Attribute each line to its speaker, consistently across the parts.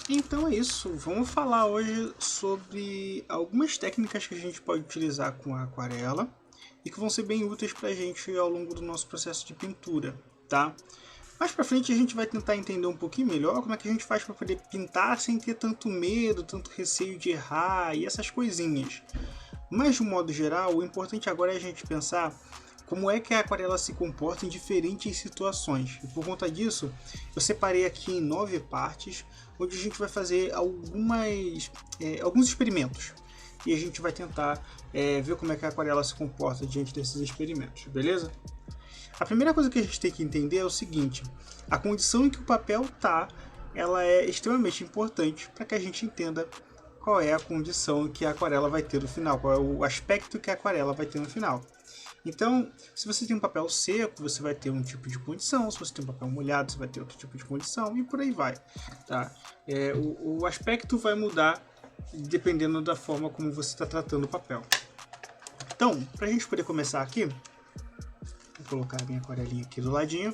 Speaker 1: Então é isso, vamos falar hoje sobre algumas técnicas que a gente pode utilizar com a aquarela e que vão ser bem úteis para a gente ao longo do nosso processo de pintura, tá? Mais para frente a gente vai tentar entender um pouquinho melhor como é que a gente faz para poder pintar sem ter tanto medo, tanto receio de errar e essas coisinhas. Mas de um modo geral, o importante agora é a gente pensar como é que a aquarela se comporta em diferentes situações. E por conta disso, eu separei aqui em 9 partes, onde a gente vai fazer alguns experimentos. E a gente vai tentar ver como é que a aquarela se comporta diante desses experimentos, beleza? A primeira coisa que a gente tem que entender é o seguinte: a condição em que o papel está, ela é extremamente importante para que a gente entenda qual é a condição que a aquarela vai ter no final, qual é o aspecto que a aquarela vai ter no final. Então, se você tem um papel seco, você vai ter um tipo de condição, se você tem um papel molhado, você vai ter outro tipo de condição, e por aí vai. Tá? O aspecto vai mudar dependendo da forma como você está tratando o papel. Então, para a gente poder começar aqui, vou colocar a minha aquarelinha aqui do ladinho,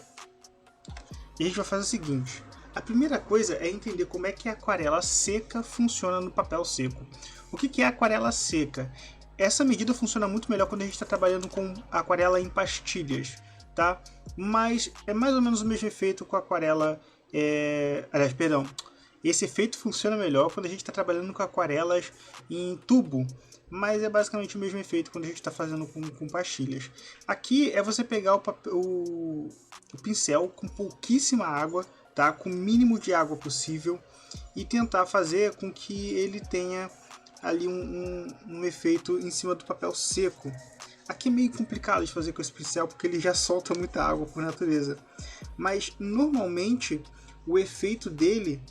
Speaker 1: e a gente vai fazer o seguinte: a primeira coisa é entender como é que a aquarela seca funciona no papel seco. O que é aquarela seca? Essa medida funciona muito melhor quando a gente está trabalhando com aquarela em pastilhas, tá? Mas é mais ou menos o mesmo efeito com a aquarela... Aliás, perdão. Esse efeito funciona melhor quando a gente está trabalhando com aquarelas em tubo, mas é basicamente o mesmo efeito quando a gente está fazendo com pastilhas. Aqui é você pegar o pincel com pouquíssima água, tá? Com o mínimo de água possível, e tentar fazer com que ele tenha ali um efeito em cima do papel seco. Aqui é meio complicado de fazer com esse pincel porque ele já solta muita água por natureza, mas normalmente o efeito dele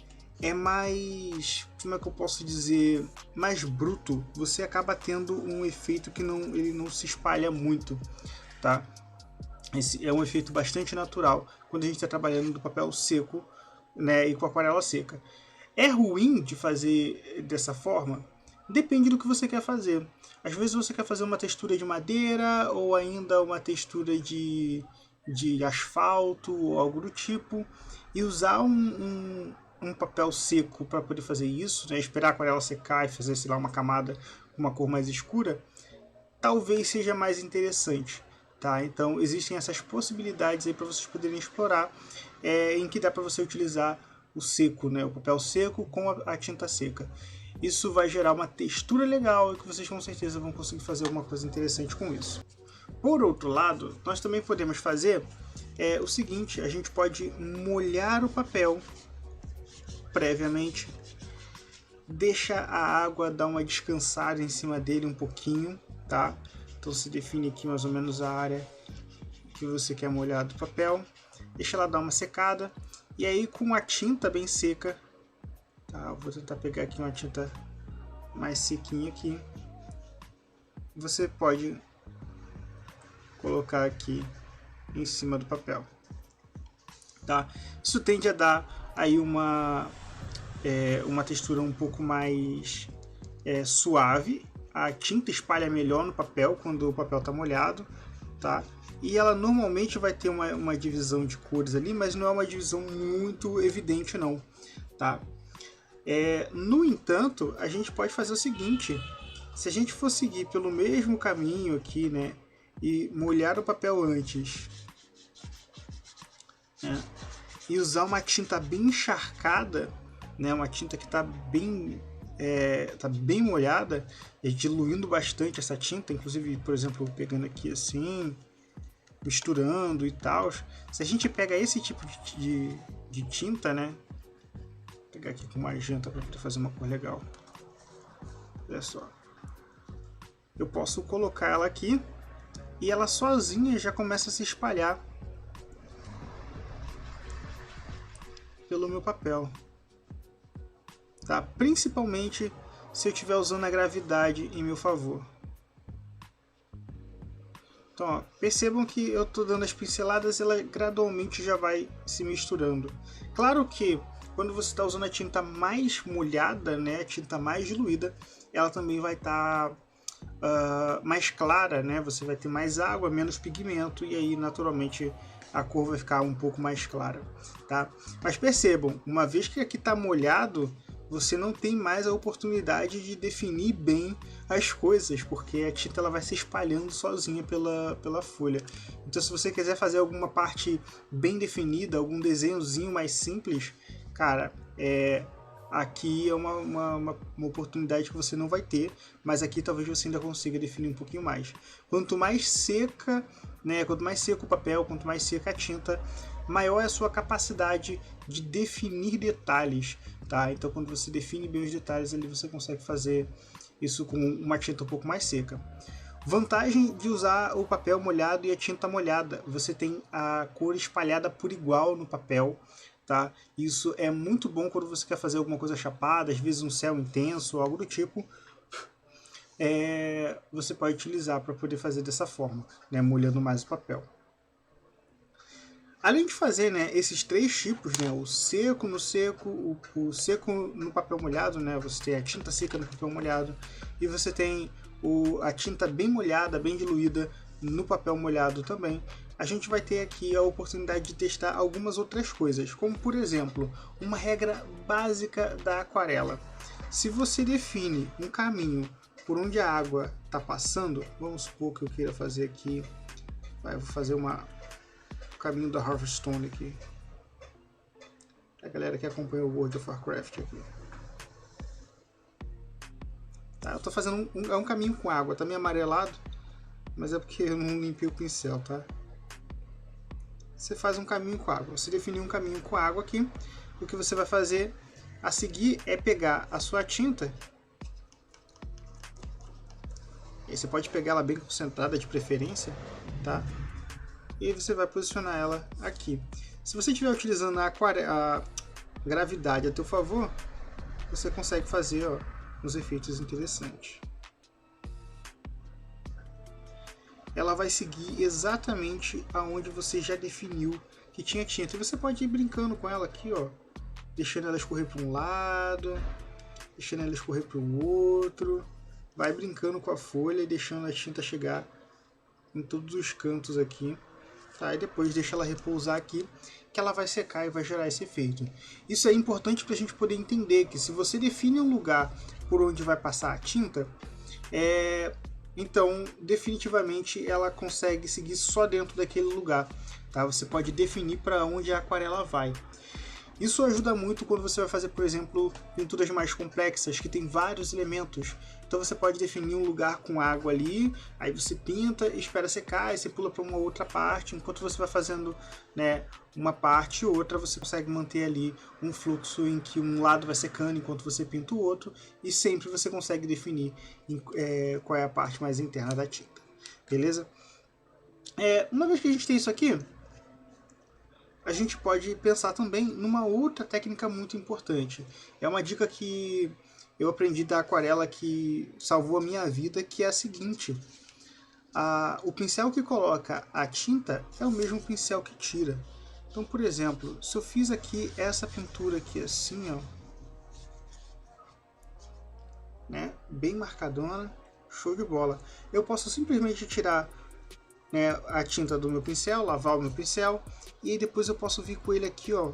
Speaker 1: é mais, como é que eu posso dizer, mais bruto. Você acaba tendo um efeito que ele não se espalha muito, tá? Esse é um efeito bastante natural quando a gente está trabalhando no papel seco, né, e com aquarela seca. É ruim de fazer dessa forma? Depende do que você quer fazer. Às vezes você quer fazer uma textura de madeira ou ainda uma textura de asfalto ou algo do tipo, e usar um papel seco para poder fazer isso, né? Esperar a aquarela secar e fazer, sei lá, uma camada com uma cor mais escura, talvez seja mais interessante. Tá? Então existem essas possibilidades aí para vocês poderem explorar, em que dá para você utilizar o seco, né? O papel seco com a tinta seca. Isso vai gerar uma textura legal e que vocês com certeza vão conseguir fazer alguma coisa interessante com isso. Por outro lado, nós também podemos fazer o seguinte: a gente pode molhar o papel previamente, deixa a água dar uma descansada em cima dele um pouquinho, tá? Então se define aqui mais ou menos a área que você quer molhar do papel, deixa ela dar uma secada, e aí com a tinta bem seca, tá? Vou tentar pegar aqui uma tinta mais sequinha aqui, você pode colocar aqui em cima do papel, tá? Isso tende a dar aí uma textura um pouco mais suave. A tinta espalha melhor no papel quando o papel está molhado, tá? E ela normalmente vai ter uma divisão de cores ali, mas não é uma divisão muito evidente não, tá? No entanto, a gente pode fazer o seguinte: se a gente for seguir pelo mesmo caminho aqui, né, e molhar o papel antes, né, e usar uma tinta bem encharcada, né, uma tinta que está bem molhada, diluindo bastante essa tinta, inclusive, por exemplo, pegando aqui assim, misturando e tal. Se a gente pega esse tipo de tinta, né, vou pegar aqui com magenta para poder fazer uma cor legal. Olha só, eu posso colocar ela aqui e ela sozinha já começa a se espalhar pelo meu papel, tá? Principalmente se eu estiver usando a gravidade em meu favor. Então, ó, percebam que eu estou dando as pinceladas, ela gradualmente já vai se misturando. Claro que quando você está usando a tinta mais molhada, né, a tinta mais diluída, ela também vai estar mais clara, né? Você vai ter mais água, menos pigmento, e aí naturalmente a cor vai ficar um pouco mais clara, tá? Mas percebam, uma vez que aqui está molhado, você não tem mais a oportunidade de definir bem as coisas, porque a tinta ela vai se espalhando sozinha pela folha. Então, se você quiser fazer alguma parte bem definida, algum desenhozinho mais simples, cara, aqui é uma oportunidade que você não vai ter, mas aqui talvez você ainda consiga definir um pouquinho mais. Quanto mais seca, né, quanto mais seco o papel, quanto mais seca a tinta, maior é a sua capacidade de definir detalhes, tá? Então, quando você define bem os detalhes, ali você consegue fazer isso com uma tinta um pouco mais seca. Vantagem de usar o papel molhado e a tinta molhada: você tem a cor espalhada por igual no papel, tá? Isso é muito bom quando você quer fazer alguma coisa chapada, às vezes um céu intenso, algo do tipo. Você pode utilizar para poder fazer dessa forma, né, molhando mais o papel. Além de fazer, né, esses três tipos, né, o seco no seco, o seco no papel molhado, né, você tem a tinta seca no papel molhado, e você tem a tinta bem molhada, bem diluída no papel molhado também. A gente vai ter aqui a oportunidade de testar algumas outras coisas, como por exemplo, uma regra básica da aquarela. Se você define um caminho por onde a água está passando, vamos supor que eu queira fazer aqui, eu vou fazer o caminho da Hearthstone aqui, a galera que acompanha o World of Warcraft aqui. Tá, eu estou fazendo um caminho com água, tá meio amarelado, mas é porque eu não limpei o pincel, tá? Você faz um caminho com água, você definiu um caminho com água aqui, o que você vai fazer a seguir é pegar a sua tinta, e você pode pegar ela bem concentrada de preferência, tá? E aí você vai posicionar ela aqui. Se você estiver utilizando a gravidade a teu favor, você consegue fazer, ó, uns efeitos interessantes. Ela vai seguir exatamente aonde você já definiu que tinha tinta. E você pode ir brincando com ela aqui, ó, deixando ela escorrer para um lado, deixando ela escorrer para o outro. Vai brincando com a folha e deixando a tinta chegar em todos os cantos aqui. Tá? E depois deixa ela repousar aqui, que ela vai secar e vai gerar esse efeito. Isso é importante para a gente poder entender que se você define um lugar por onde vai passar a tinta, então definitivamente ela consegue seguir só dentro daquele lugar. Tá? Você pode definir para onde a aquarela vai. Isso ajuda muito quando você vai fazer, por exemplo, pinturas mais complexas, que tem vários elementos. Então você pode definir um lugar com água ali, aí você pinta, espera secar, e você pula para uma outra parte. Enquanto você vai fazendo, né, uma parte e outra, você consegue manter ali um fluxo em que um lado vai secando enquanto você pinta o outro, e sempre você consegue definir qual é a parte mais interna da tinta. Beleza? Uma vez que a gente tem isso aqui, a gente pode pensar também numa outra técnica muito importante. É uma dica que eu aprendi da aquarela que salvou a minha vida, que é a seguinte: o pincel que coloca a tinta é o mesmo pincel que tira. Então, por exemplo, se eu fiz aqui essa pintura aqui assim, ó, né, bem marcadona, show de bola. Eu posso simplesmente tirar, né, a tinta do meu pincel, lavar o meu pincel, e aí depois eu posso vir com ele aqui, ó,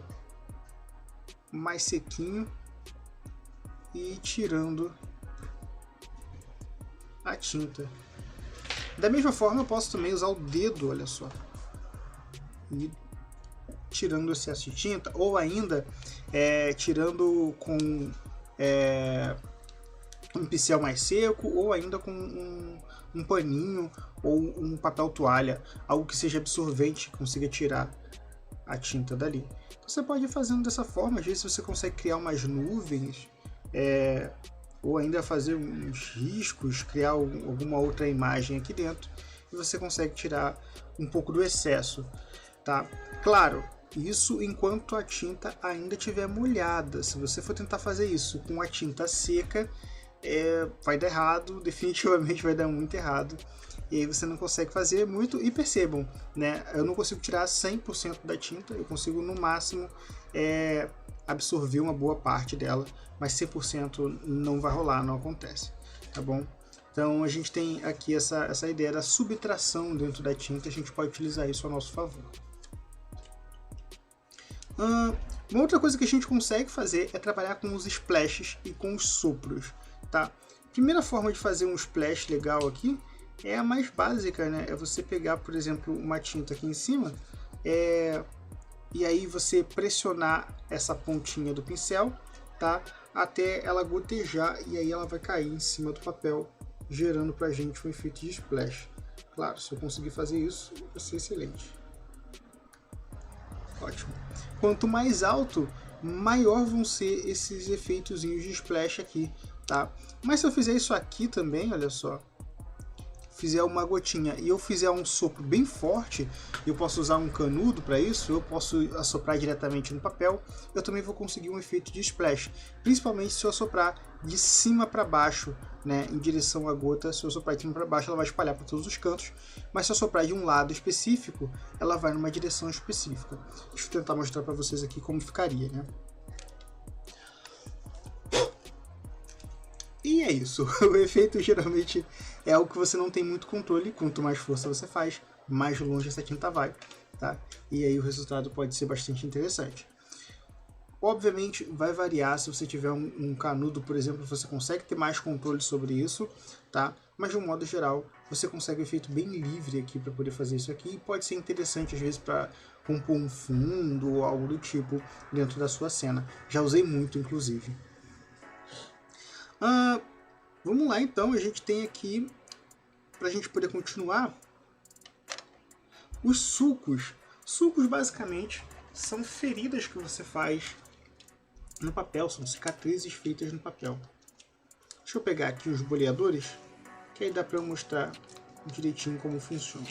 Speaker 1: mais sequinho, e ir tirando a tinta. Da mesma forma eu posso também usar o dedo, olha só, e tirando o excesso de tinta, ou ainda tirando com um pincel mais seco, ou ainda com um paninho ou um papel toalha, algo que seja absorvente, que consiga tirar a tinta dali. Então, você pode ir fazendo dessa forma. Às vezes você consegue criar umas nuvens, ou ainda fazer uns riscos, criar alguma outra imagem aqui dentro, e você consegue tirar um pouco do excesso, tá? Claro, isso enquanto a tinta ainda estiver molhada. Se você for tentar fazer isso com a tinta seca, vai dar errado, definitivamente vai dar muito errado, e aí você não consegue fazer muito. E percebam, né, eu não consigo tirar 100% da tinta, eu consigo no máximo absorver uma boa parte dela, mas 100% não vai rolar, não acontece, tá bom? Então a gente tem aqui essa ideia da subtração dentro da tinta, a gente pode utilizar isso a nosso favor. Uma outra coisa que a gente consegue fazer é trabalhar com os splashes e com os sopros, tá? Primeira forma de fazer um splash legal aqui é a mais básica, né? É você pegar, por exemplo, uma tinta aqui em cima, e aí você pressionar essa pontinha do pincel, tá? Até ela gotejar, e aí ela vai cair em cima do papel, gerando pra gente um efeito de splash. Claro, se eu conseguir fazer isso, vai ser excelente. Ótimo. Quanto mais alto, maior vão ser esses efeitos de splash aqui, tá? Mas se eu fizer isso aqui também, olha só, fizer uma gotinha e eu fizer um sopro bem forte, eu posso usar um canudo para isso, eu posso assoprar diretamente no papel, eu também vou conseguir um efeito de splash, principalmente se eu assoprar de cima para baixo, né, em direção à gota. Se eu soprar de cima para baixo, ela vai espalhar para todos os cantos, mas se eu soprar de um lado específico, ela vai numa direção específica. Deixa eu tentar mostrar para vocês aqui como ficaria, né? E é isso, o efeito geralmente é algo que você não tem muito controle. Quanto mais força você faz, mais longe essa tinta vai, tá? E aí o resultado pode ser bastante interessante. Obviamente vai variar, se você tiver um canudo, por exemplo, você consegue ter mais controle sobre isso, tá? Mas de um modo geral, você consegue um efeito bem livre aqui para poder fazer isso aqui, e pode ser interessante às vezes para compor um fundo ou algo do tipo dentro da sua cena. Já usei muito, inclusive. Vamos lá então, a gente tem aqui, para a gente poder continuar, os sulcos. Sulcos basicamente são feridas que você faz no papel, são cicatrizes feitas no papel. Deixa eu pegar aqui os boleadores, que aí dá para eu mostrar direitinho como funciona.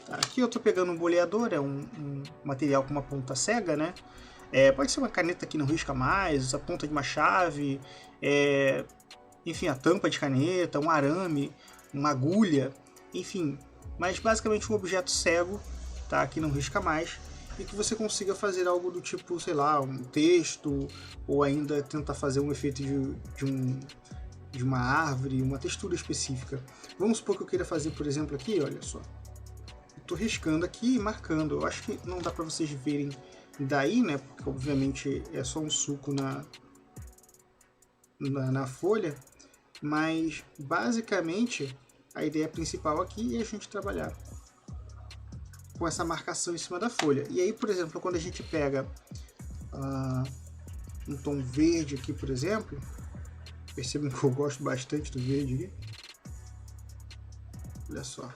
Speaker 1: Tá, aqui eu estou pegando um boleador, é um material com uma ponta cega, né? Pode ser uma caneta que não risca mais, a ponta de uma chave, enfim, a tampa de caneta, um arame, uma agulha, enfim, mas basicamente um objeto cego, tá, que não risca mais, e que você consiga fazer algo do tipo, sei lá, um texto, ou ainda tentar fazer um efeito de uma árvore, uma textura específica. Vamos supor que eu queira fazer, por exemplo, aqui, olha só, estou riscando aqui e marcando. Eu acho que não dá para vocês verem daí, né, porque obviamente é só um sulco na folha, mas basicamente a ideia principal aqui é a gente trabalhar com essa marcação em cima da folha. E aí, por exemplo, quando a gente pega um tom verde aqui, por exemplo, percebam que eu gosto bastante do verde aqui, olha só.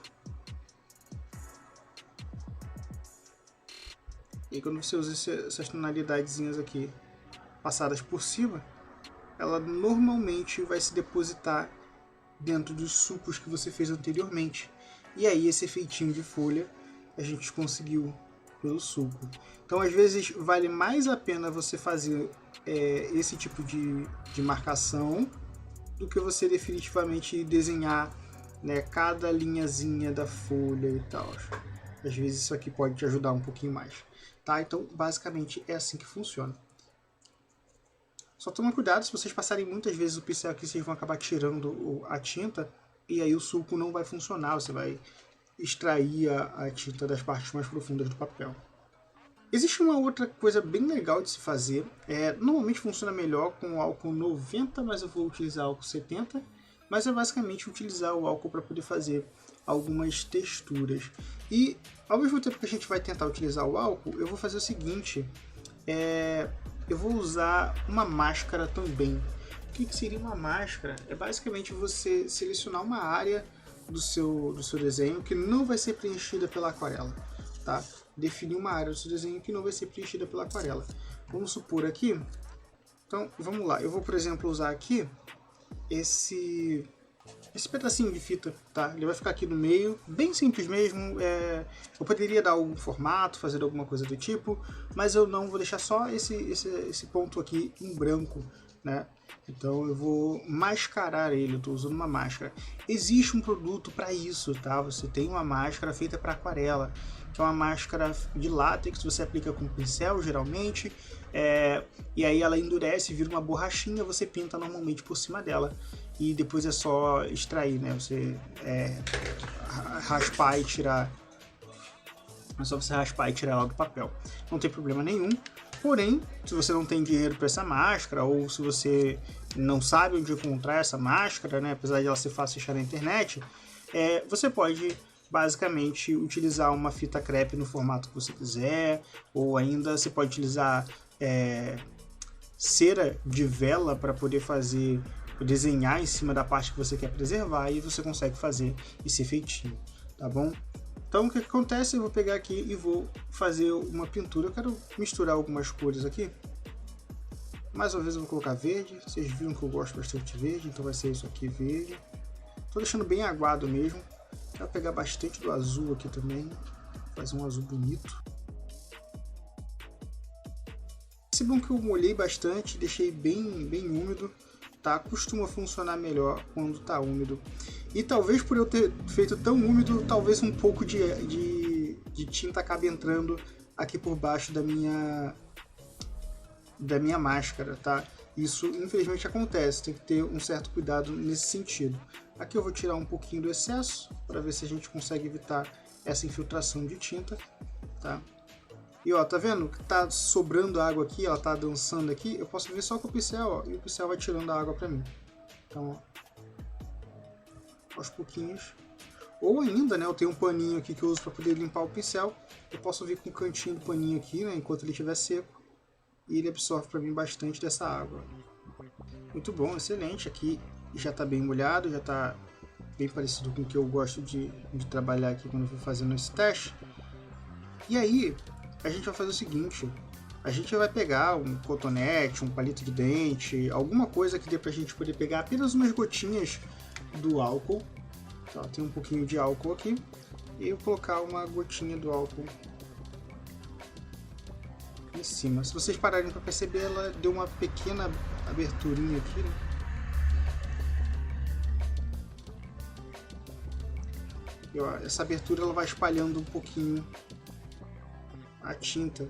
Speaker 1: E quando você usa essas tonalidadezinhas aqui passadas por cima, ela normalmente vai se depositar dentro dos sulcos que você fez anteriormente. E aí esse efeitinho de folha a gente conseguiu pelo sulco. Então às vezes vale mais a pena você fazer esse tipo de marcação do que você definitivamente desenhar, né, cada linhazinha da folha e tal. Às vezes isso aqui pode te ajudar um pouquinho mais. Tá? Então basicamente é assim que funciona. Só toma cuidado, se vocês passarem muitas vezes o pincel aqui, vocês vão acabar tirando a tinta e aí o sulco não vai funcionar, você vai extrair a tinta das partes mais profundas do papel. Existe uma outra coisa bem legal de se fazer, normalmente funciona melhor com o álcool 90, mas eu vou utilizar álcool 70, mas é basicamente utilizar o álcool para poder fazer algumas texturas. E ao mesmo tempo que a gente vai tentar utilizar o álcool, eu vou fazer o seguinte, eu vou usar uma máscara também. O que seria uma máscara? É basicamente você selecionar uma área do seu desenho que não vai ser preenchida pela aquarela, tá? Definir uma área do seu desenho que não vai ser preenchida pela aquarela. Vamos supor aqui, então vamos lá, eu vou, por exemplo, usar aqui esse pedacinho de fita, tá? Ele vai ficar aqui no meio, bem simples mesmo. Eu poderia dar algum formato, fazer alguma coisa do tipo, mas eu não, vou deixar só esse ponto aqui em branco, né? Então eu vou mascarar ele, eu estou usando uma máscara. Existe um produto para isso, tá? Você tem uma máscara feita para aquarela, que é uma máscara de látex, você aplica com pincel geralmente, e aí ela endurece, vira uma borrachinha, você pinta normalmente por cima dela. E depois é só extrair, né? Você raspar e tirar. É só você raspar e tirar ela do papel. Não tem problema nenhum. Porém, se você não tem dinheiro para essa máscara, ou se você não sabe onde encontrar essa máscara, né, apesar de ela ser fácil achar na internet, você pode basicamente utilizar uma fita crepe no formato que você quiser, ou ainda você pode utilizar cera de vela para poder desenhar em cima da parte que você quer preservar, e você consegue fazer esse efeitinho, tá bom? Então o que acontece? Eu vou pegar aqui e vou fazer uma pintura. Eu quero misturar algumas cores aqui. Mais uma vez eu vou colocar verde. Vocês viram que eu gosto bastante de verde, então vai ser isso aqui, verde. Estou deixando bem aguado mesmo. Quero pegar bastante do azul aqui também. Fazer um azul bonito. Esse bom que eu molhei bastante, deixei bem úmido. Tá? Costuma funcionar melhor quando está úmido. E talvez por eu ter feito tão úmido, talvez um pouco de tinta acabe entrando aqui por baixo da minha máscara, tá? Isso infelizmente acontece, tem que ter um certo cuidado nesse sentido. Aqui eu vou tirar um pouquinho do excesso para ver se a gente consegue evitar essa infiltração de tinta, tá? E ó, tá vendo que tá sobrando água aqui, ela tá dançando aqui, eu posso ver só com o pincel, ó, e o pincel vai tirando a água pra mim. Então, ó, aos pouquinhos. Ou ainda, né, eu tenho um paninho aqui que eu uso para poder limpar o pincel, eu posso vir com o cantinho do paninho aqui, né, enquanto ele estiver seco, e ele absorve para mim bastante dessa água. Muito bom, excelente, aqui já tá bem molhado, já tá bem parecido com o que eu gosto de trabalhar aqui quando eu vou fazendo esse teste. E aí, a gente vai fazer o seguinte, a gente vai pegar um cotonete, um palito de dente, alguma coisa que dê pra gente poder pegar apenas umas gotinhas do álcool. Tá, tem um pouquinho de álcool aqui, e eu vou colocar uma gotinha do álcool em cima. Se vocês pararem para perceber, ela deu uma pequena aberturinha aqui, né? E, ó, essa abertura ela vai espalhando um pouquinho a tinta.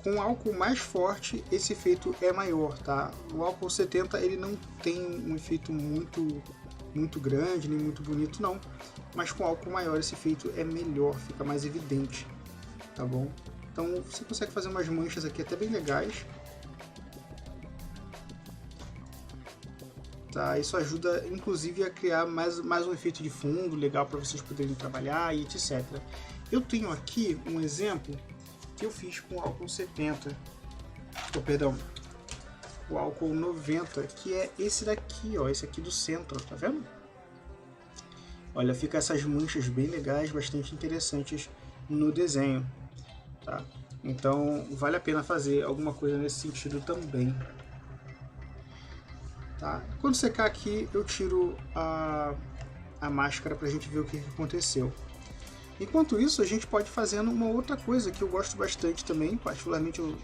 Speaker 1: Com álcool mais forte, esse efeito é maior, tá? O álcool 70 ele não tem um efeito muito grande, nem muito bonito não, mas com álcool maior esse efeito é melhor, fica mais evidente, tá bom? Então você consegue fazer umas manchas aqui até bem legais. Tá? Isso ajuda inclusive a criar mais um efeito de fundo legal para vocês poderem trabalhar e etc. Eu tenho aqui um exemplo que eu fiz com álcool 70, perdão, o álcool 90, que é esse daqui, ó, esse aqui do centro, tá vendo? Olha, fica essas manchas bem legais, bastante interessantes no desenho, tá? Então vale a pena fazer alguma coisa nesse sentido também. Tá? Quando secar aqui, eu tiro a máscara para a gente ver o que aconteceu. Enquanto isso, a gente pode ir fazendo uma outra coisa que eu gosto bastante também, particularmente eu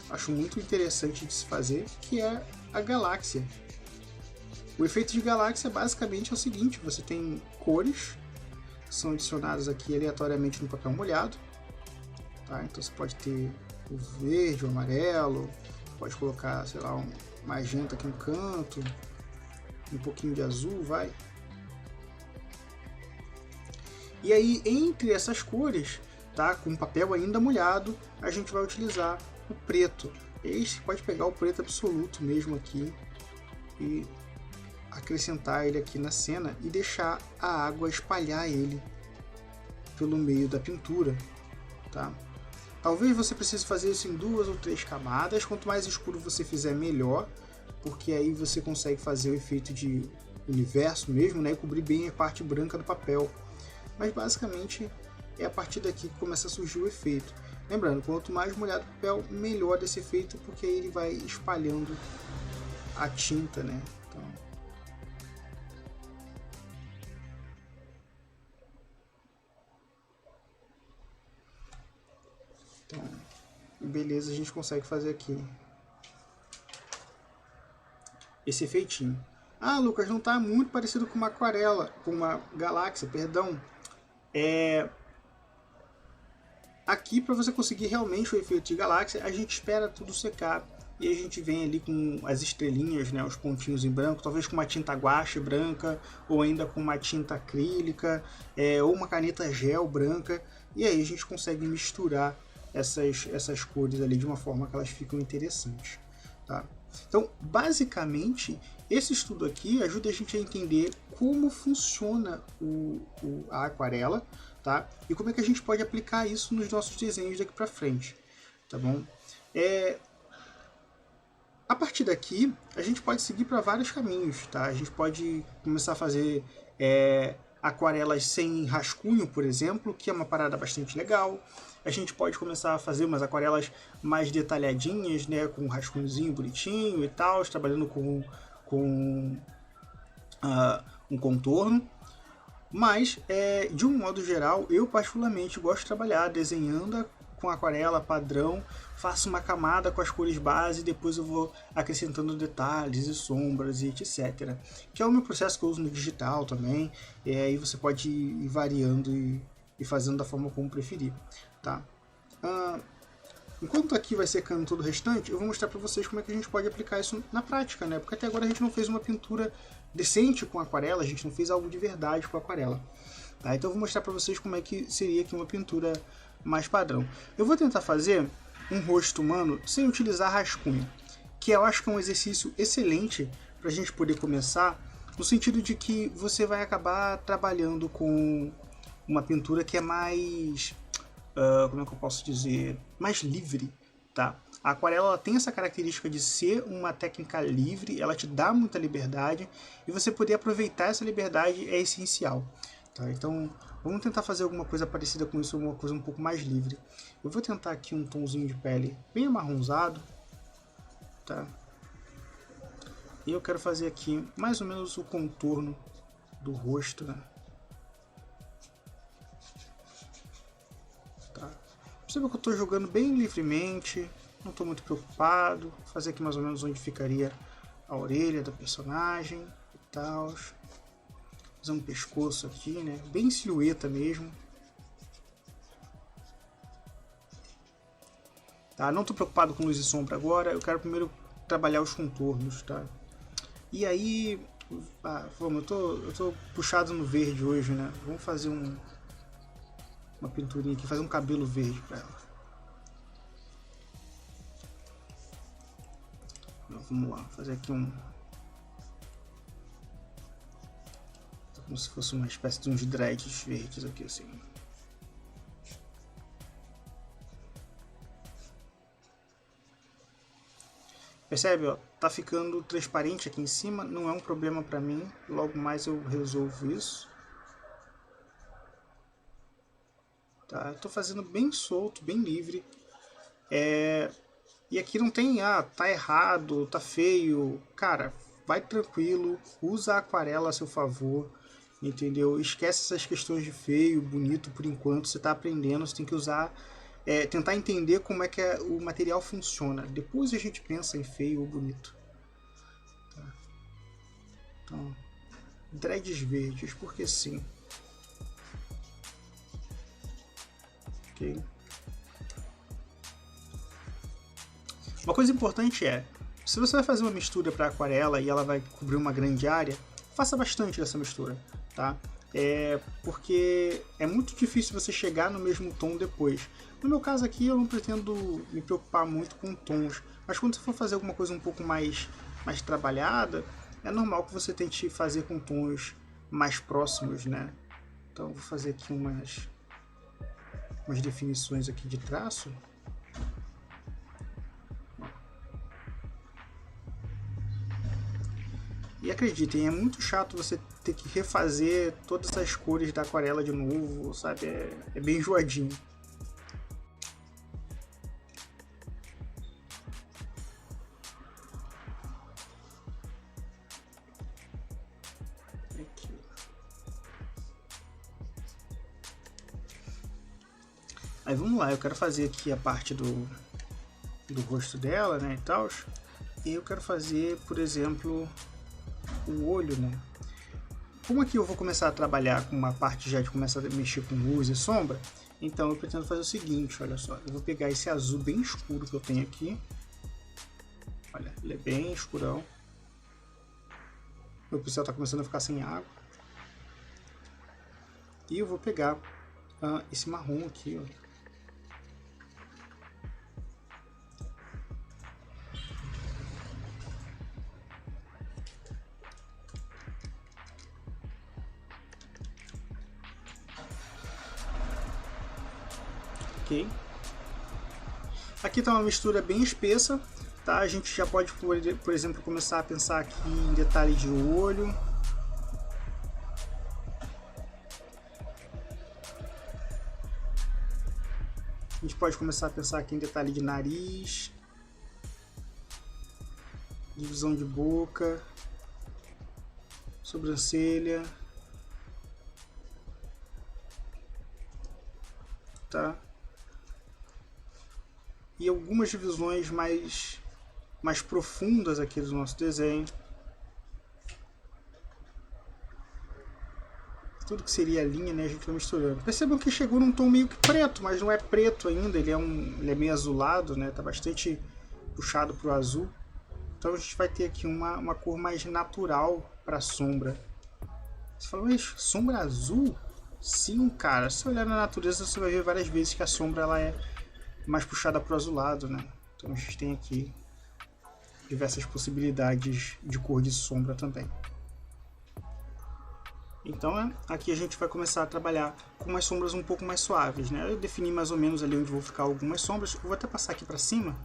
Speaker 1: acho muito interessante de se fazer, que é a galáxia. O efeito de galáxia basicamente é o seguinte, você tem cores que são adicionadas aqui aleatoriamente no papel molhado. Tá? Então você pode ter o verde, o amarelo, pode colocar, sei lá, um magenta aqui no canto, um pouquinho de azul, vai. E aí, entre essas cores, tá, com o papel ainda molhado, a gente vai utilizar o preto. E você pode pegar o preto absoluto mesmo aqui e acrescentar ele aqui na cena e deixar a água espalhar ele pelo meio da pintura, tá? Talvez você precise fazer isso em 2 ou 3 camadas, quanto mais escuro você fizer melhor, porque aí você consegue fazer o efeito de universo mesmo, né, e cobrir bem a parte branca do papel. Mas basicamente é a partir daqui que começa a surgir o efeito. Lembrando, quanto mais molhado o papel, melhor desse efeito, porque aí ele vai espalhando a tinta, né? Então, beleza, a gente consegue fazer aqui esse efeitinho. Ah, Lucas, não está muito parecido com uma aquarela, com uma galáxia, perdão. Aqui, para você conseguir realmente o efeito de galáxia, a gente espera tudo secar e a gente vem ali com as estrelinhas, né, os pontinhos em branco, talvez com uma tinta guache branca ou ainda com uma tinta acrílica ou uma caneta gel branca, e aí a gente consegue misturar essas cores ali de uma forma que elas ficam interessantes, tá? Então, basicamente, esse estudo aqui ajuda a gente a entender como funciona a aquarela, tá? E como é que a gente pode aplicar isso nos nossos desenhos daqui para frente, tá bom? A partir daqui, a gente pode seguir para vários caminhos, tá? A gente pode começar a fazer aquarelas sem rascunho, por exemplo, que é uma parada bastante legal. A gente pode começar a fazer umas aquarelas mais detalhadinhas, né, com um rascunhozinho bonitinho e tal, trabalhando com um contorno. Mas, de um modo geral, eu particularmente gosto de trabalhar desenhando com aquarela padrão, faço uma camada com as cores base e depois eu vou acrescentando detalhes e sombras e etc. Que é o meu processo que eu uso no digital também, e aí você pode ir variando e fazendo da forma como preferir, tá? Enquanto aqui vai secando todo o restante, eu vou mostrar para vocês como é que a gente pode aplicar isso na prática, né? Porque até agora a gente não fez uma pintura decente com aquarela, a gente não fez algo de verdade com aquarela. Tá? Então eu vou mostrar para vocês como é que seria aqui uma pintura mais padrão. Eu vou tentar fazer um rosto humano sem utilizar rascunho, que eu acho que é um exercício excelente para a gente poder começar, no sentido de que você vai acabar trabalhando com uma pintura que é mais... como é que eu posso dizer? Mais livre, tá? A aquarela ela tem essa característica de ser uma técnica livre, ela te dá muita liberdade e você poder aproveitar essa liberdade é essencial, tá? Então vamos tentar fazer alguma coisa parecida com isso, alguma coisa um pouco mais livre. Eu vou tentar aqui um tomzinho de pele bem amarronzado, tá? E eu quero fazer aqui mais ou menos o contorno do rosto, né? Perceba que eu estou jogando bem livremente, não estou muito preocupado. Vou fazer aqui mais ou menos onde ficaria a orelha da personagem e tal. Fazer um pescoço aqui, né? Bem silhueta mesmo. Tá? Não estou preocupado com luz e sombra agora, eu quero primeiro trabalhar os contornos, tá? E aí, vamos, eu tô puxado no verde hoje, né? Vamos fazer uma pinturinha aqui, fazer um cabelo verde para ela. Vamos lá, fazer aqui como se fosse uma espécie de uns dreads verdes aqui assim. Percebe, ó, tá ficando transparente aqui em cima, não é um problema para mim, logo mais eu resolvo isso. Tá, eu tô fazendo bem solto, bem livre. E aqui não tem, tá errado, tá feio. Cara, vai tranquilo, usa a aquarela a seu favor, entendeu? Esquece essas questões de feio, bonito por enquanto, você tá aprendendo, você tem que usar, tentar entender como é que o material funciona. Depois a gente pensa em feio ou bonito. Tá. Então, dreads verdes, porque sim. Ok. Uma coisa importante é, se você vai fazer uma mistura para aquarela e ela vai cobrir uma grande área, faça bastante dessa mistura, tá? Porque é muito difícil você chegar no mesmo tom depois. No meu caso aqui eu não pretendo me preocupar muito com tons, mas quando você for fazer alguma coisa um pouco mais trabalhada, é normal que você tente fazer com tons mais próximos, né? Então eu vou fazer aqui umas definições aqui de traço. E acreditem, é muito chato você ter que refazer todas as cores da aquarela de novo, sabe? É bem enjoadinho. Aqui. Aí vamos lá, eu quero fazer aqui a parte do rosto dela, né, e tal. E eu quero fazer, por exemplo, o olho, né? Como aqui eu vou começar a trabalhar com uma parte já de começar a mexer com luz e sombra, então eu pretendo fazer o seguinte, olha só, eu vou pegar esse azul bem escuro que eu tenho aqui, olha, ele é bem escurão, meu pincel está começando a ficar sem água, e eu vou pegar esse marrom aqui, ó. Ok. Aqui está uma mistura bem espessa, tá? A gente já pode, por exemplo, começar a pensar aqui em detalhe de olho. A gente pode começar a pensar aqui em detalhe de nariz, divisão de boca, sobrancelha, tá? E algumas divisões mais profundas aqui do nosso desenho. Tudo que seria a linha, né, a gente vai misturando. Percebam que chegou num tom meio que preto, mas não é preto ainda, ele é meio azulado, né, tá bastante puxado para o azul. Então a gente vai ter aqui uma cor mais natural para a sombra. Você falou, mas sombra azul? Sim, cara, se você olhar na natureza você vai ver várias vezes que a sombra ela é mais puxada para o azulado, né? Então a gente tem aqui diversas possibilidades de cor de sombra também. Então aqui a gente vai começar a trabalhar com umas sombras um pouco mais suaves, né? Eu defini mais ou menos ali onde vou ficar algumas sombras. Eu vou até passar aqui para cima,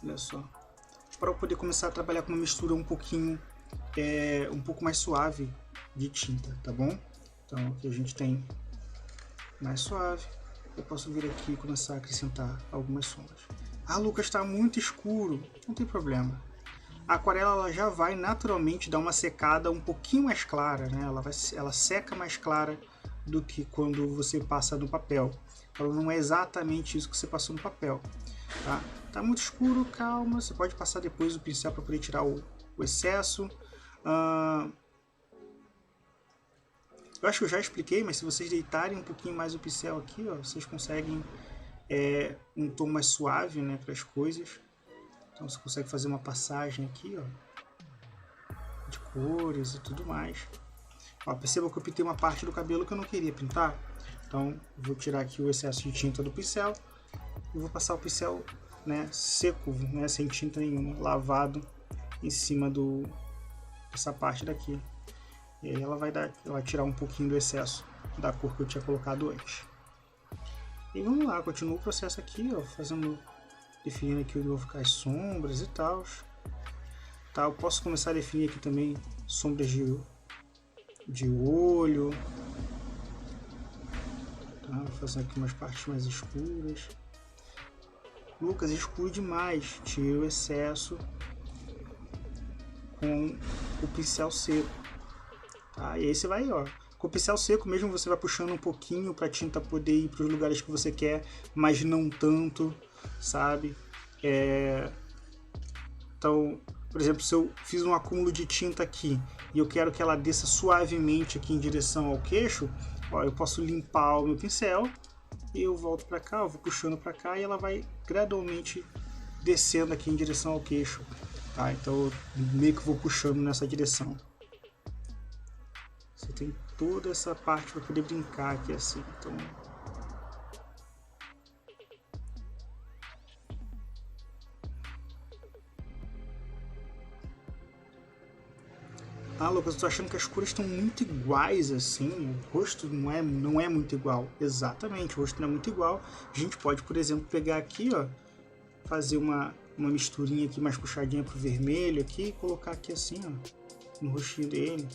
Speaker 1: olha só, para eu poder começar a trabalhar com uma mistura um pouquinho, um pouco mais suave de tinta, tá bom? Então aqui a gente tem mais suave. Eu posso vir aqui e começar a acrescentar algumas sombras. Ah, Lucas, está muito escuro. Não tem problema. A aquarela ela já vai naturalmente dar uma secada um pouquinho mais clara, né? Ela seca mais clara do que quando você passa no papel. Ela não é exatamente isso que você passou no papel. Tá, tá muito escuro, calma. Você pode passar depois o pincel para poder tirar o excesso. Eu acho que eu já expliquei, mas se vocês deitarem um pouquinho mais o pincel aqui, ó, vocês conseguem um tom mais suave, né, para as coisas. Então você consegue fazer uma passagem aqui, ó, de cores e tudo mais. Ó, perceba que eu pintei uma parte do cabelo que eu não queria pintar. Então vou tirar aqui o excesso de tinta do pincel e vou passar o pincel, né, seco, né, sem tinta nenhuma, lavado em cima dessa parte daqui. E aí ela vai tirar um pouquinho do excesso da cor que eu tinha colocado antes. E vamos lá, continua o processo aqui, ó, definindo aqui onde vão ficar as sombras e tal. Tá, eu posso começar a definir aqui também sombras de olho. Tá, vou fazer aqui umas partes mais escuras. Lucas, escuro demais. Tira o excesso com o pincel seco. Tá, e aí você vai, ó, com o pincel seco mesmo você vai puxando um pouquinho para a tinta poder ir para os lugares que você quer, mas não tanto, sabe? Então, por exemplo, se eu fiz um acúmulo de tinta aqui e eu quero que ela desça suavemente aqui em direção ao queixo, ó, eu posso limpar o meu pincel e eu volto para cá, eu vou puxando para cá e ela vai gradualmente descendo aqui em direção ao queixo. Tá? Então eu meio que vou puxando nessa direção. Você tem toda essa parte para poder brincar aqui assim. Então, ah, Lucas, eu tô achando que as cores estão muito iguais assim. O rosto não é muito igual. Exatamente, o rosto não é muito igual. A gente pode, por exemplo, pegar aqui, ó, fazer uma misturinha aqui mais puxadinha pro vermelho aqui e colocar aqui assim, ó, no rostinho dele.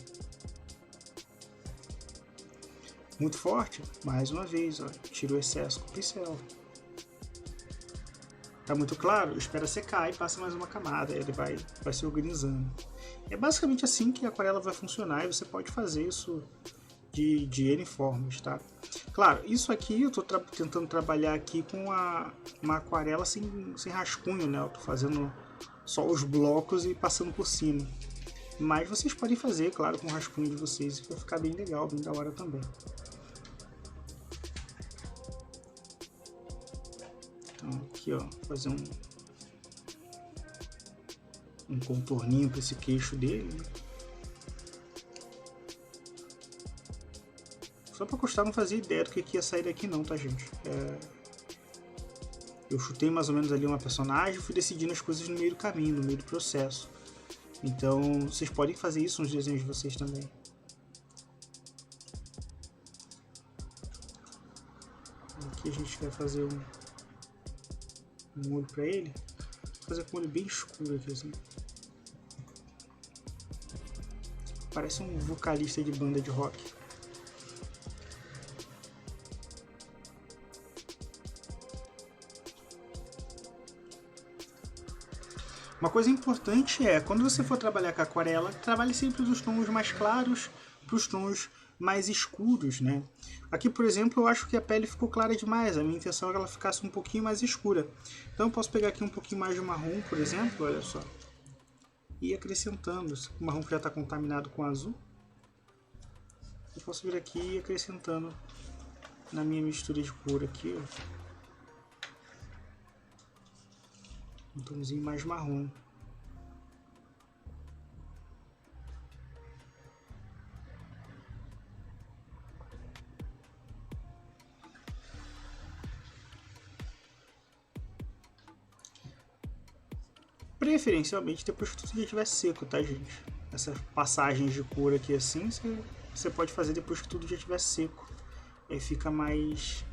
Speaker 1: Muito forte, mais uma vez, ó, tira o excesso com o pincel. Tá muito claro? Espera secar e passa mais uma camada, ele vai se organizando. É basicamente assim que a aquarela vai funcionar e você pode fazer isso de N formas, tá? Claro, isso aqui eu tô tentando trabalhar aqui com uma aquarela sem rascunho, né? Eu tô fazendo só os blocos e passando por cima. Mas vocês podem fazer, claro, com o rascunho de vocês e vai ficar bem legal, bem da hora também. Então aqui, ó, fazer um contorninho para esse queixo dele, né? Só para constar, não fazia ideia do que ia sair daqui não, tá, gente? Eu chutei mais ou menos ali uma personagem e fui decidindo as coisas no meio do caminho, no meio do processo. Então, vocês podem fazer isso nos desenhos de vocês também. Aqui a gente quer fazer um olho pra ele, vou fazer com um olho bem escuro aqui assim. Parece um vocalista de banda de rock. Uma coisa importante é, quando você for trabalhar com aquarela, trabalhe sempre dos tons mais claros para os tons mais escuros, né? Aqui, por exemplo, eu acho que a pele ficou clara demais. A minha intenção é que ela ficasse um pouquinho mais escura. Então eu posso pegar aqui um pouquinho mais de marrom, por exemplo, olha só. E ir acrescentando. O marrom que já está contaminado com azul. Eu posso vir aqui e ir acrescentando na minha mistura de cor aqui, ó. Um tomzinho mais marrom. Preferencialmente depois que tudo já estiver seco, tá, gente? Essas passagens de cor aqui assim, você pode fazer depois que tudo já estiver seco. Aí fica mais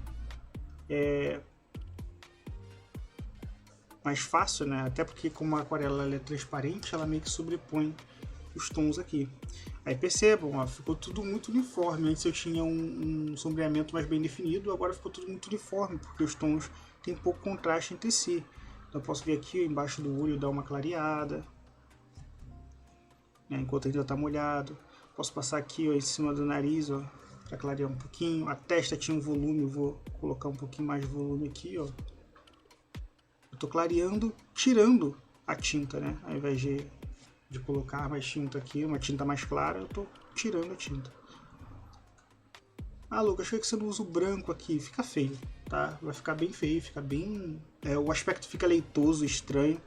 Speaker 1: fácil, né? Até porque como a aquarela ela é transparente, ela meio que sobrepõe os tons aqui. Aí percebam, ó, ficou tudo muito uniforme. Antes eu tinha um sombreamento mais bem definido, agora ficou tudo muito uniforme, porque os tons têm pouco contraste entre si. Então eu posso vir aqui embaixo do olho, dar uma clareada, né, enquanto ainda está molhado. Posso passar aqui, ó, em cima do nariz, ó, para clarear um pouquinho. A testa tinha um volume, eu vou colocar um pouquinho mais de volume aqui, ó. Eu tô clareando, tirando a tinta, né? Ao invés de colocar mais tinta aqui, uma tinta mais clara, eu tô tirando a tinta. Ah, Lucas, achei que você não usa o branco aqui. Fica feio, tá? Vai ficar bem feio, fica bem... o aspecto fica leitoso, estranho.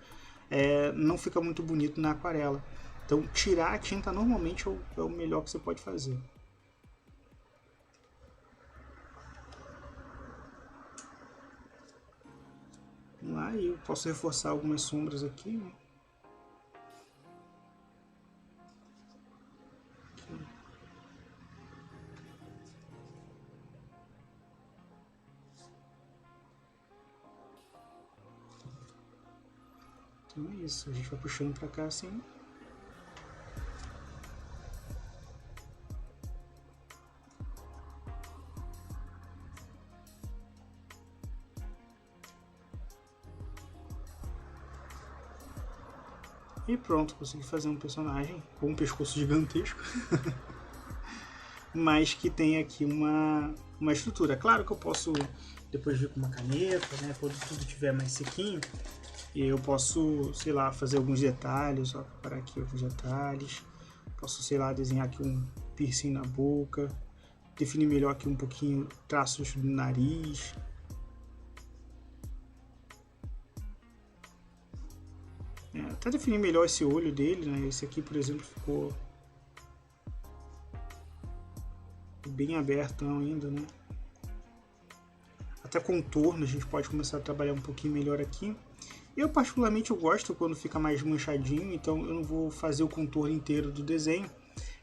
Speaker 1: Não fica muito bonito na aquarela. Então, tirar a tinta normalmente é o melhor que você pode fazer. Vamos lá, e eu posso reforçar algumas sombras aqui, né? Então é isso, a gente vai puxando pra cá assim. E pronto, consegui fazer um personagem com um pescoço gigantesco. Mas que tem aqui uma estrutura. Claro que eu posso depois vir com uma caneta, né? Quando tudo estiver mais sequinho. E eu posso, sei lá, fazer alguns detalhes, ó, preparar aqui alguns detalhes. Posso, sei lá, desenhar aqui um piercing na boca. Definir melhor aqui um pouquinho traços no nariz. Até definir melhor esse olho dele, né? Esse aqui, por exemplo, ficou bem aberto ainda, né? Até contorno a gente pode começar a trabalhar um pouquinho melhor aqui. Eu particularmente eu gosto quando fica mais manchadinho, então eu não vou fazer o contorno inteiro do desenho,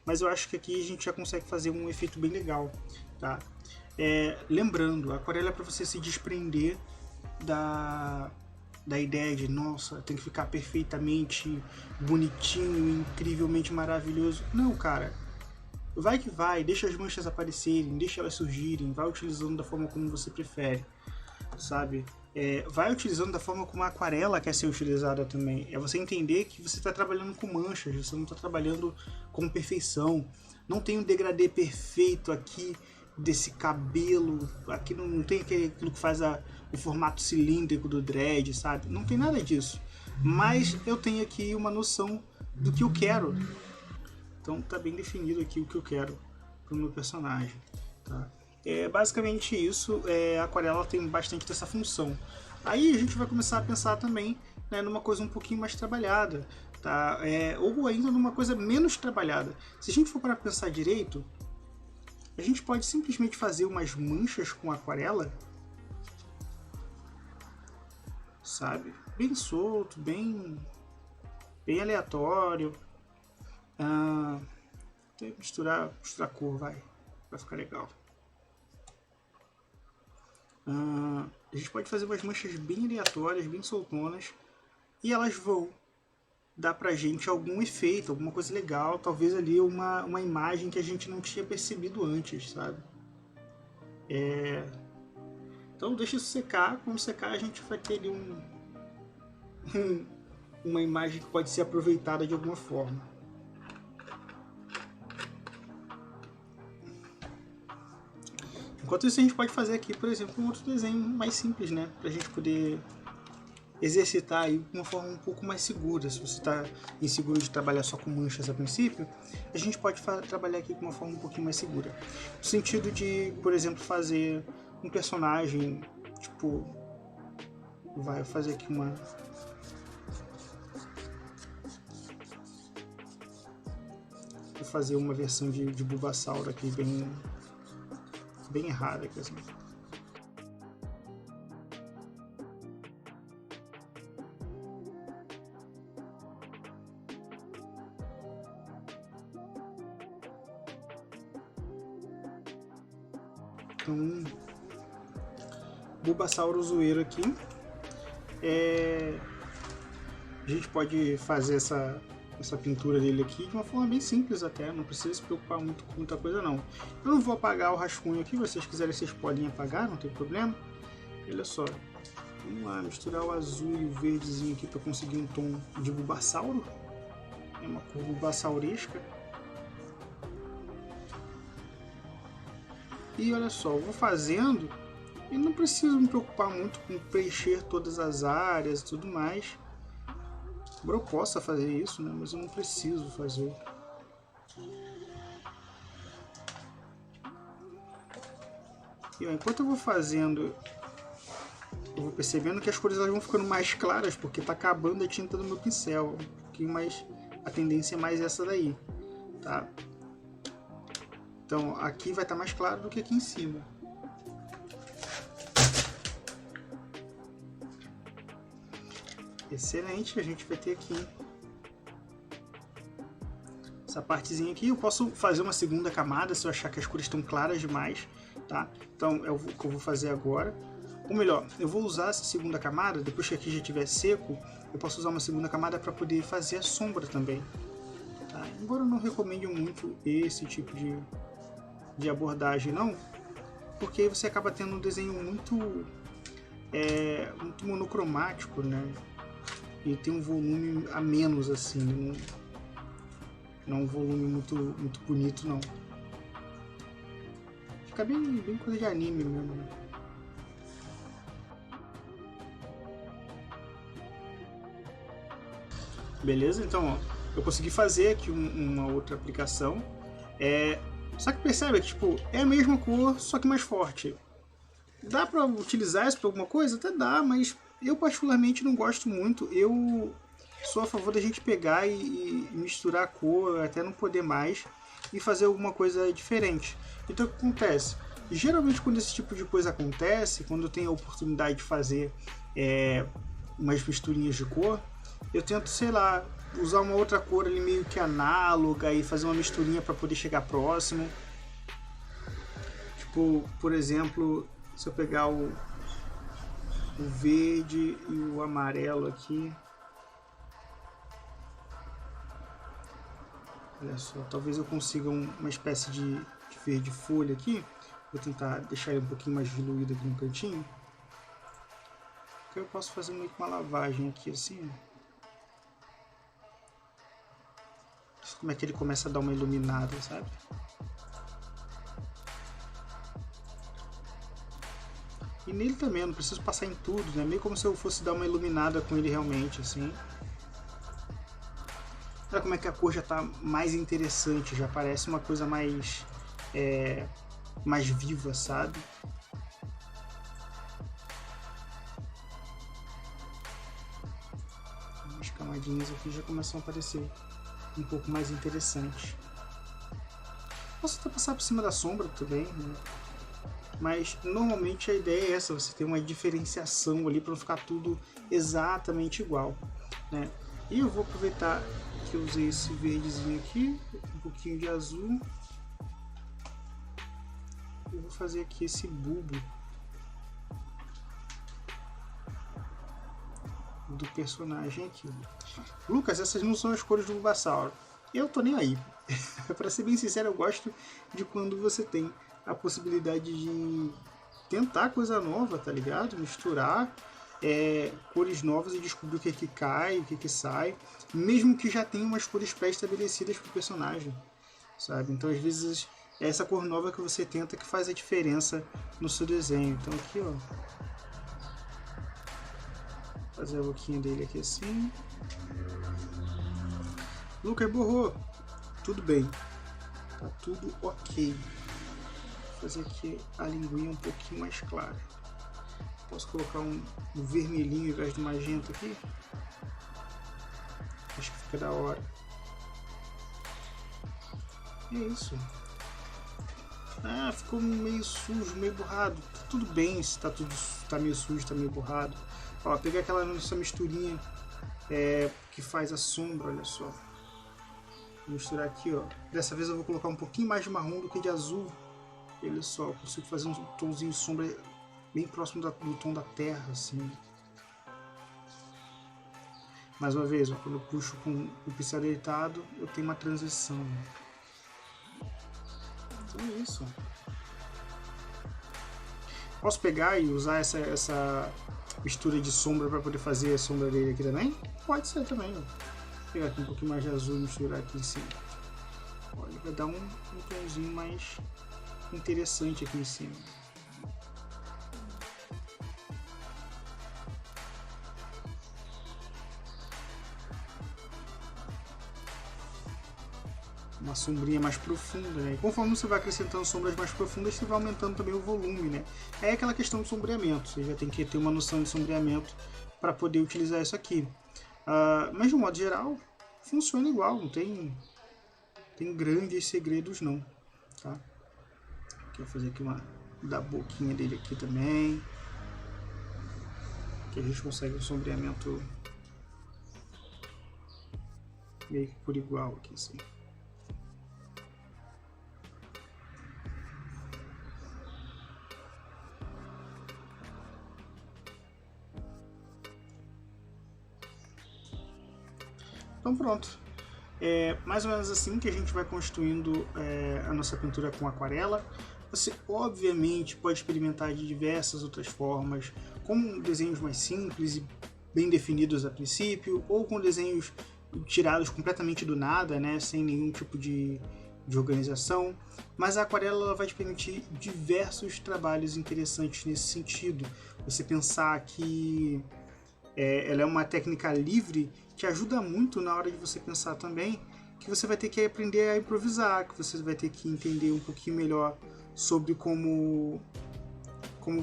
Speaker 1: mas eu acho que aqui a gente já consegue fazer um efeito bem legal, tá? Lembrando, a aquarela é para você se desprender da ideia de, nossa, tem que ficar perfeitamente bonitinho, incrivelmente maravilhoso. Não, cara, vai que vai, deixa as manchas aparecerem, deixa elas surgirem, vai utilizando da forma como você prefere, sabe? Vai utilizando da forma como a aquarela quer ser utilizada também. É você entender que você está trabalhando com manchas, você não está trabalhando com perfeição. Não tem um degradê perfeito aqui desse cabelo, aqui não tem aquilo que faz o formato cilíndrico do dread, sabe? Não tem nada disso. Mas eu tenho aqui uma noção do que eu quero. Então tá bem definido aqui o que eu quero para o meu personagem, tá? Basicamente isso, a aquarela tem bastante dessa função. Aí a gente vai começar a pensar também, né, numa coisa um pouquinho mais trabalhada, tá? Ou ainda numa coisa menos trabalhada. Se a gente for para pensar direito, a gente pode simplesmente fazer umas manchas com aquarela, sabe? Bem solto, bem aleatório. Misturar cor, vai ficar legal. A gente pode fazer umas manchas bem aleatórias, bem soltonas, e elas vão dar pra gente algum efeito, alguma coisa legal, talvez ali uma imagem que a gente não tinha percebido antes, sabe? Então deixa isso secar, quando secar a gente vai ter ali uma imagem que pode ser aproveitada de alguma forma. Enquanto isso a gente pode fazer aqui, por exemplo, um outro desenho mais simples, né? Pra gente poder exercitar aí de uma forma um pouco mais segura. Se você está inseguro de trabalhar só com manchas a princípio, a gente pode trabalhar aqui com uma forma um pouquinho mais segura. No sentido de, por exemplo, fazer um personagem, tipo, vai fazer aqui uma... Vou fazer uma versão de Bulbasaur aqui bem rara aqui, assim. Então, Bulbasaur zoeiro aqui. A gente pode fazer essa pintura dele aqui de uma forma bem simples até, não precisa se preocupar muito com muita coisa não. Eu não vou apagar o rascunho aqui, se vocês quiserem vocês podem apagar, não tem problema. Olha só, vamos lá, misturar o azul e o verdezinho aqui para conseguir um tom de Bulbasauro. É uma cor bulbasauresca. E olha só, eu vou fazendo e não preciso me preocupar muito com preencher todas as áreas e tudo mais. Eu posso fazer isso, né? Mas eu não preciso fazer. E ó, enquanto eu vou fazendo, eu vou percebendo que as cores elas vão ficando mais claras, porque está acabando a tinta do meu pincel. Um pouquinho mais, a tendência é mais essa daí, tá? Então aqui vai estar mais claro do que aqui em cima. Excelente, a gente vai ter aqui essa partezinha aqui. Eu posso fazer uma segunda camada se eu achar que as cores estão claras demais, tá? Então é o que eu vou fazer agora. Ou melhor, eu vou usar essa segunda camada, depois que aqui já estiver seco, eu posso usar uma segunda camada para poder fazer a sombra também, tá? Embora eu não recomende muito esse tipo de abordagem não, porque aí você acaba tendo um desenho muito monocromático, né? E tem um volume a menos assim, não é um volume muito bonito não. Fica bem coisa de anime mesmo. Beleza, então ó, eu consegui fazer aqui uma outra aplicação. Só que percebe que tipo, é a mesma cor, só que mais forte. Dá pra utilizar isso pra alguma coisa? Até dá, mas eu particularmente não gosto muito. Eu sou a favor da gente pegar e misturar a cor até não poder mais e fazer alguma coisa diferente. Então o que acontece? Geralmente quando esse tipo de coisa acontece, quando eu tenho a oportunidade de fazer umas misturinhas de cor, eu tento, sei lá, usar uma outra cor ali meio que análoga e fazer uma misturinha para poder chegar próximo. Tipo, por exemplo, se eu pegar o verde e o amarelo aqui, olha só, talvez eu consiga uma espécie de verde folha aqui. Vou tentar deixar ele um pouquinho mais diluído aqui no cantinho. Porque eu posso fazer meio que uma lavagem aqui assim. Como é que ele começa a dar uma iluminada, sabe? E nele também, eu não preciso passar em tudo, né? Meio como se eu fosse dar uma iluminada com ele realmente, assim. Olha como é que a cor já está mais interessante, já parece uma coisa mais viva, sabe? As camadinhas aqui já começam a aparecer um pouco mais interessantes. Posso até passar por cima da sombra também, né? Mas normalmente a ideia é essa, você ter uma diferenciação ali para não ficar tudo exatamente igual, né? E eu vou aproveitar que eu usei esse verdezinho aqui, um pouquinho de azul. Eu vou fazer aqui esse bulbo do personagem aqui. Lucas, essas não são as cores do Bulbasaur. Eu tô nem aí. Pra ser bem sincero, eu gosto de quando você tem a possibilidade de tentar coisa nova, tá ligado? Misturar cores novas e descobrir o que cai, o que sai, mesmo que já tenha umas cores pré-estabelecidas pro personagem, sabe? Então, às vezes, é essa cor nova que você tenta que faz a diferença no seu desenho. Então, aqui, ó, fazer a boquinha dele aqui assim. Lucas borrou. Tudo bem. Tá tudo ok. Vou fazer aqui a linguinha um pouquinho mais clara. Posso colocar um vermelhinho ao invés do magenta aqui? Acho que fica da hora. É isso. Ah, ficou meio sujo, meio borrado. Tudo bem se tá meio sujo, tá meio borrado. Ó, pegar aquela nossa misturinha que faz a sombra, olha só. Vou misturar aqui, ó. Dessa vez eu vou colocar um pouquinho mais de marrom do que de azul. Olha só, eu consigo fazer um tomzinho de sombra bem próximo do tom da terra, assim. Mais uma vez, ó, quando eu puxo com o pincel deitado, eu tenho uma transição. Então é isso. Posso pegar e usar essa mistura de sombra para poder fazer a sombra dele aqui também? Pode ser também. Ó. Vou pegar aqui um pouquinho mais de azul e misturar aqui em cima. Olha, vai dar um tomzinho mais interessante aqui em cima. Uma sombrinha mais profunda, né? E conforme você vai acrescentando sombras mais profundas, você vai aumentando também o volume, né? É aquela questão de sombreamento. Você já tem que ter uma noção de sombreamento para poder utilizar isso aqui. Mas de um modo geral, funciona igual. Não tem grandes segredos não, tá? Aqui eu vou fazer aqui uma da boquinha dele aqui também. Que a gente consegue um sombreamento meio que por igual aqui, assim. Então pronto, mais ou menos assim que a gente vai construindo a nossa pintura com aquarela. Você obviamente pode experimentar de diversas outras formas, com desenhos mais simples e bem definidos a princípio, ou com desenhos tirados completamente do nada, né, sem nenhum tipo de organização. Mas a aquarela ela vai te permitir diversos trabalhos interessantes nesse sentido. Você pensar que ela é uma técnica livre, te ajuda muito na hora de você pensar também que você vai ter que aprender a improvisar, que você vai ter que entender um pouquinho melhor sobre como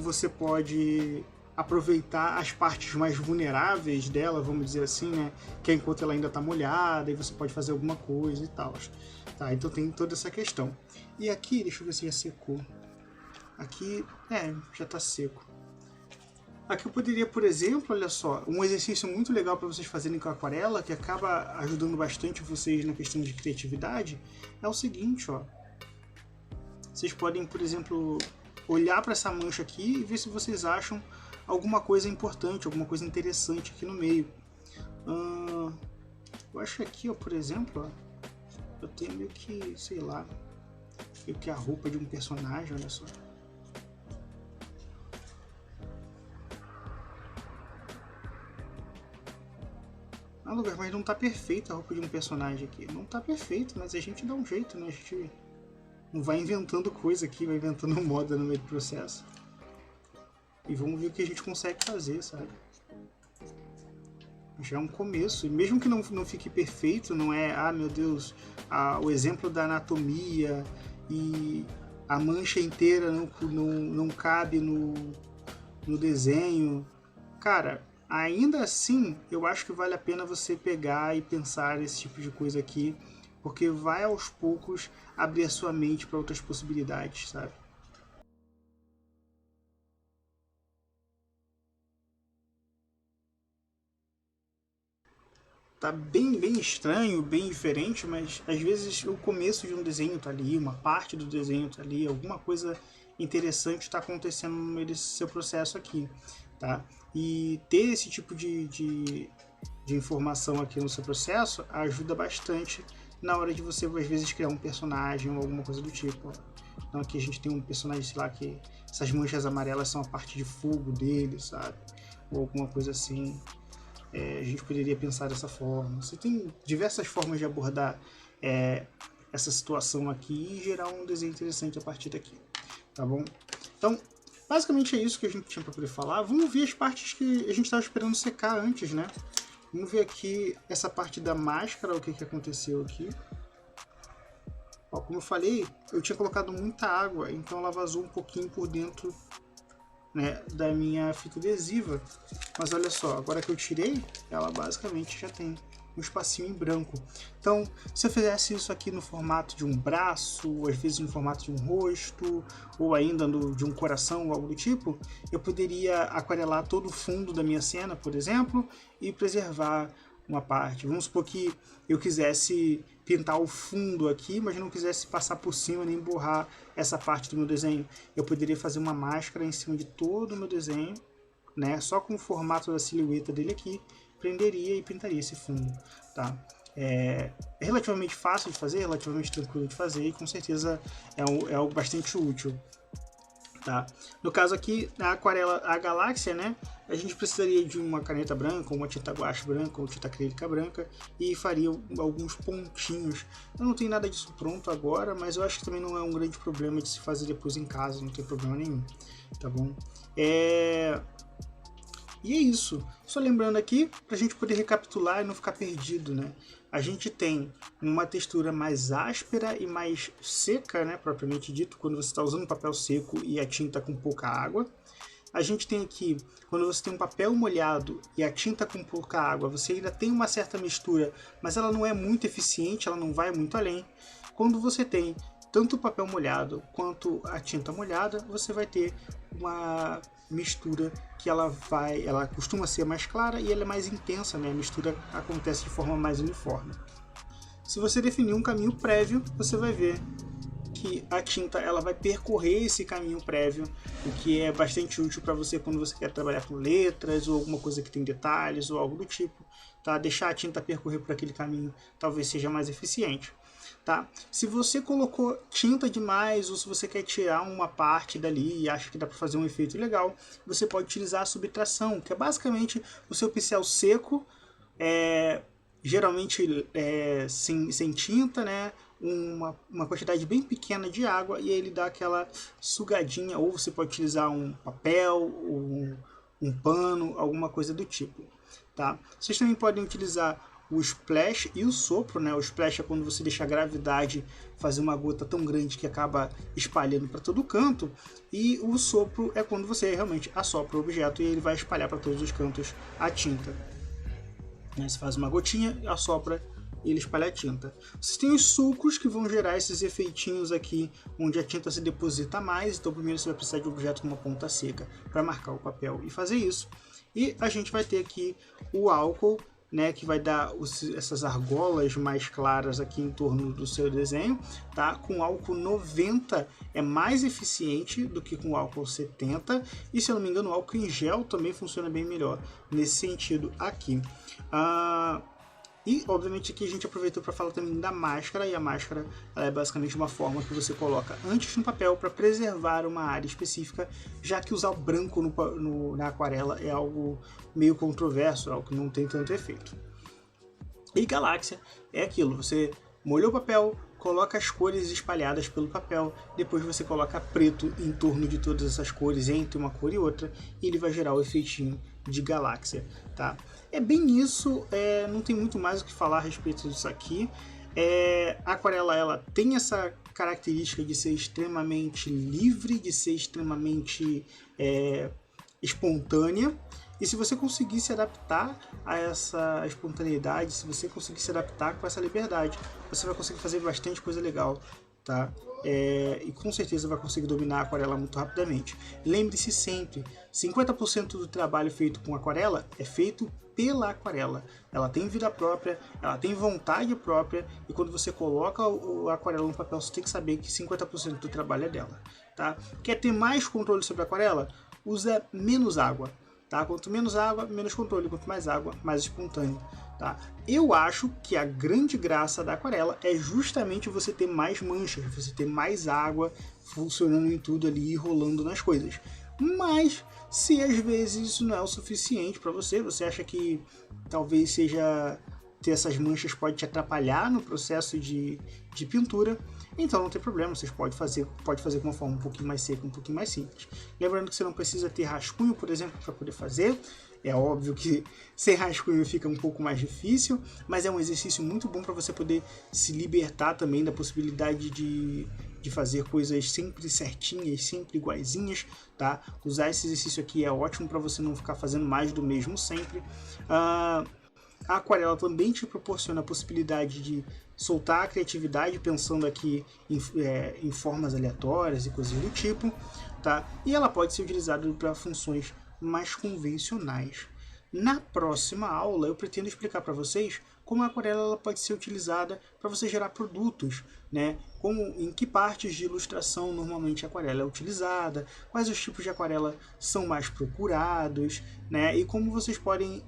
Speaker 1: você pode aproveitar as partes mais vulneráveis dela, vamos dizer assim, né? Que é enquanto ela ainda está molhada e você pode fazer alguma coisa e tal. Tá, então tem toda essa questão. E aqui, deixa eu ver se já secou. Aqui, já está seco. Aqui eu poderia, por exemplo, olha só, um exercício muito legal para vocês fazerem com a aquarela, que acaba ajudando bastante vocês na questão de criatividade, é o seguinte, ó. Vocês podem, por exemplo, olhar para essa mancha aqui e ver se vocês acham alguma coisa importante, alguma coisa interessante aqui no meio. Eu acho que aqui, ó, por exemplo, ó, eu tenho meio que, sei lá, meio que a roupa de um personagem, olha só. Ah, Lucas, mas não tá perfeita a roupa de um personagem aqui. Não tá perfeito, mas a gente dá um jeito, né? A gente não vai inventando coisa aqui, vai inventando moda no meio do processo. E vamos ver o que a gente consegue fazer, sabe? Já é um começo. E mesmo que não fique perfeito, não é, meu Deus, o exemplo da anatomia e a mancha inteira não cabe no desenho. Cara, ainda assim, eu acho que vale a pena você pegar e pensar esse tipo de coisa aqui, porque vai aos poucos abrir a sua mente para outras possibilidades, sabe? Tá bem estranho, bem diferente, mas às vezes o começo de um desenho tá ali, uma parte do desenho tá ali, alguma coisa interessante está acontecendo no meio desse seu processo aqui, tá? E ter esse tipo de informação aqui no seu processo ajuda bastante na hora de você, às vezes, criar um personagem ou alguma coisa do tipo. Então aqui a gente tem um personagem, sei lá, que essas manchas amarelas são a parte de fogo dele, sabe? Ou alguma coisa assim. A gente poderia pensar dessa forma. Você tem diversas formas de abordar essa situação aqui e gerar um desenho interessante a partir daqui, tá bom? Então, basicamente é isso que a gente tinha para poder falar. Vamos ver as partes que a gente estava esperando secar antes, né? Vamos ver aqui essa parte da máscara, o que aconteceu aqui. Ó, como eu falei, eu tinha colocado muita água, então ela vazou um pouquinho por dentro, né, da minha fita adesiva. Mas olha só, agora que eu tirei, ela basicamente já tem um espacinho em branco. Então, se eu fizesse isso aqui no formato de um braço, ou às vezes no formato de um rosto, ou ainda de um coração ou algo do tipo, eu poderia aquarelar todo o fundo da minha cena, por exemplo, e preservar uma parte. Vamos supor que eu quisesse pintar o fundo aqui, mas não quisesse passar por cima nem borrar essa parte do meu desenho. Eu poderia fazer uma máscara em cima de todo o meu desenho, né? Só com o formato da silhueta dele aqui, prenderia e pintaria esse fundo, tá? É relativamente fácil de fazer, relativamente tranquilo de fazer e com certeza é algo bastante útil, tá? No caso aqui, na aquarela a galáxia, né? A gente precisaria de uma caneta branca, uma tinta guache branca ou tinta acrílica branca e faria alguns pontinhos. Eu não tenho nada disso pronto agora, mas eu acho que também não é um grande problema de se fazer depois em casa, não tem problema nenhum, tá bom? E é isso. Só lembrando aqui, para a gente poder recapitular e não ficar perdido, né? A gente tem uma textura mais áspera e mais seca, né? Propriamente dito, quando você está usando papel seco e a tinta com pouca água. A gente tem aqui, quando você tem um papel molhado e a tinta com pouca água, você ainda tem uma certa mistura, mas ela não é muito eficiente, ela não vai muito além. Quando você tem tanto o papel molhado quanto a tinta molhada, você vai ter uma mistura que ela costuma ser mais clara e ela é mais intensa, né? A mistura acontece de forma mais uniforme. Se você definir um caminho prévio, você vai ver que a tinta ela vai percorrer esse caminho prévio, o que é bastante útil para você quando você quer trabalhar com letras ou alguma coisa que tem detalhes ou algo do tipo, tá? Deixar a tinta percorrer por aquele caminho talvez seja mais eficiente. Tá? Se você colocou tinta demais ou se você quer tirar uma parte dali e acha que dá para fazer um efeito legal, você pode utilizar a subtração, que é basicamente o seu pincel seco, geralmente sem tinta, né? Uma quantidade bem pequena de água e aí ele dá aquela sugadinha, ou você pode utilizar um papel, um pano, alguma coisa do tipo. Tá? Vocês também podem utilizar o splash e o sopro, né? O splash é quando você deixa a gravidade fazer uma gota tão grande que acaba espalhando para todo canto, e o sopro é quando você realmente assopra o objeto e ele vai espalhar para todos os cantos a tinta. Você faz uma gotinha, assopra e ele espalha a tinta. Vocês têm os sulcos que vão gerar esses efeitinhos aqui, onde a tinta se deposita mais, então primeiro você vai precisar de um objeto com uma ponta seca para marcar o papel e fazer isso. E a gente vai ter aqui o álcool, né, que vai dar essas argolas mais claras aqui em torno do seu desenho, tá? Com álcool 90 é mais eficiente do que com álcool 70, e se eu não me engano o álcool em gel também funciona bem melhor nesse sentido aqui. E obviamente aqui a gente aproveitou para falar também da máscara, e a máscara ela é basicamente uma forma que você coloca antes no papel para preservar uma área específica, já que usar o branco na aquarela é algo meio controverso, algo que não tem tanto efeito. E galáxia é aquilo, você molhou o papel, coloca as cores espalhadas pelo papel, depois você coloca preto em torno de todas essas cores, entre uma cor e outra, e ele vai gerar o efeitinho de galáxia, tá? É bem isso, não tem muito mais o que falar a respeito disso aqui. A aquarela ela tem essa característica de ser extremamente livre, de ser extremamente espontânea, e se você conseguir se adaptar a essa espontaneidade, se você conseguir se adaptar com essa liberdade, você vai conseguir fazer bastante coisa legal, tá? e com certeza vai conseguir dominar a aquarela muito rapidamente. Lembre-se sempre, 50% do trabalho feito com aquarela é feito pela aquarela. Ela tem vida própria, ela tem vontade própria, e quando você coloca a aquarela no papel, você tem que saber que 50% do trabalho é dela. Tá? Quer ter mais controle sobre a aquarela? Usa menos água. Tá? Quanto menos água, menos controle. Quanto mais água, mais espontâneo. Tá? Eu acho que a grande graça da aquarela é justamente você ter mais manchas, você ter mais água funcionando em tudo ali e rolando nas coisas. Mas se às vezes isso não é o suficiente para você, você acha que talvez seja ter essas manchas pode te atrapalhar no processo de pintura, então não tem problema, você pode fazer com uma forma um pouquinho mais seca, um pouquinho mais simples. Lembrando que você não precisa ter rascunho, por exemplo, para poder fazer. É óbvio que sem rascunho fica um pouco mais difícil, mas é um exercício muito bom para você poder se libertar também da possibilidade de fazer coisas sempre certinhas, sempre iguaizinhas, tá? Usar esse exercício aqui é ótimo para você não ficar fazendo mais do mesmo sempre. A aquarela também te proporciona a possibilidade de soltar a criatividade pensando aqui em formas aleatórias e coisas do tipo, tá? E ela pode ser utilizada para funções mais convencionais. Na próxima aula eu pretendo explicar para vocês como a aquarela ela pode ser utilizada para você gerar produtos, né? Em que partes de ilustração normalmente a aquarela é utilizada, quais os tipos de aquarela são mais procurados, né? E como vocês podem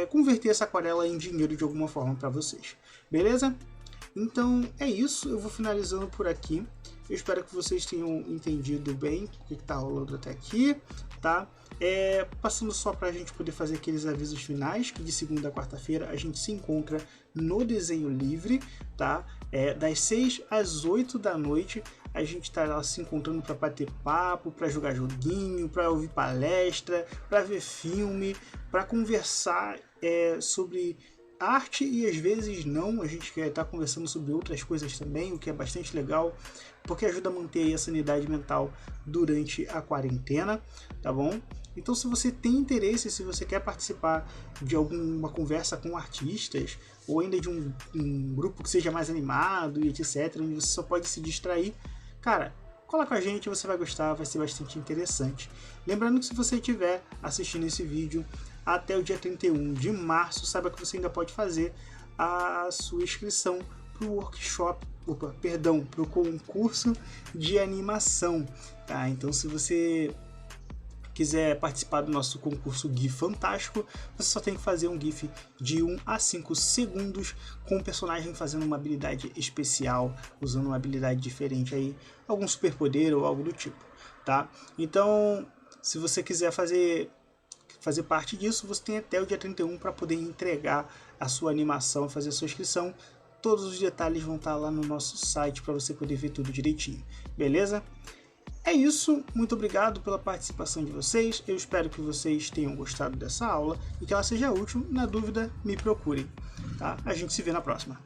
Speaker 1: converter essa aquarela em dinheiro de alguma forma para vocês. Beleza? Então é isso, eu vou finalizando por aqui. Eu espero que vocês tenham entendido bem o que está rolando até aqui, tá? Passando só para a gente poder fazer aqueles avisos finais, que de segunda a quarta-feira a gente se encontra no Desenho Livre, tá? Das 6 às 8 da noite a gente está lá se encontrando para bater papo, para jogar joguinho, para ouvir palestra, para ver filme, para conversar sobre arte e às vezes não, a gente quer estar conversando sobre outras coisas também, o que é bastante legal, porque ajuda a manter a sanidade mental durante a quarentena, tá bom? Então se você tem interesse, se você quer participar de alguma conversa com artistas, ou ainda de um grupo que seja mais animado e etc, onde você só pode se distrair, cara, cola com a gente, você vai gostar, vai ser bastante interessante. Lembrando que se você estiver assistindo esse vídeo até o dia 31 de março, saiba que você ainda pode fazer a sua inscrição para o workshop, para o concurso de animação, tá? Então se você quiser participar do nosso concurso GIF Fantástico, você só tem que fazer um GIF de 1 a 5 segundos com o personagem fazendo uma habilidade especial, usando uma habilidade diferente aí, algum superpoder ou algo do tipo, tá? Então, se você quiser fazer parte disso, você tem até o dia 31 para poder entregar a sua animação, fazer a sua inscrição. Todos os detalhes vão estar lá no nosso site para você poder ver tudo direitinho, beleza? É isso, muito obrigado pela participação de vocês, eu espero que vocês tenham gostado dessa aula e que ela seja útil, na dúvida me procurem, tá? A gente se vê na próxima.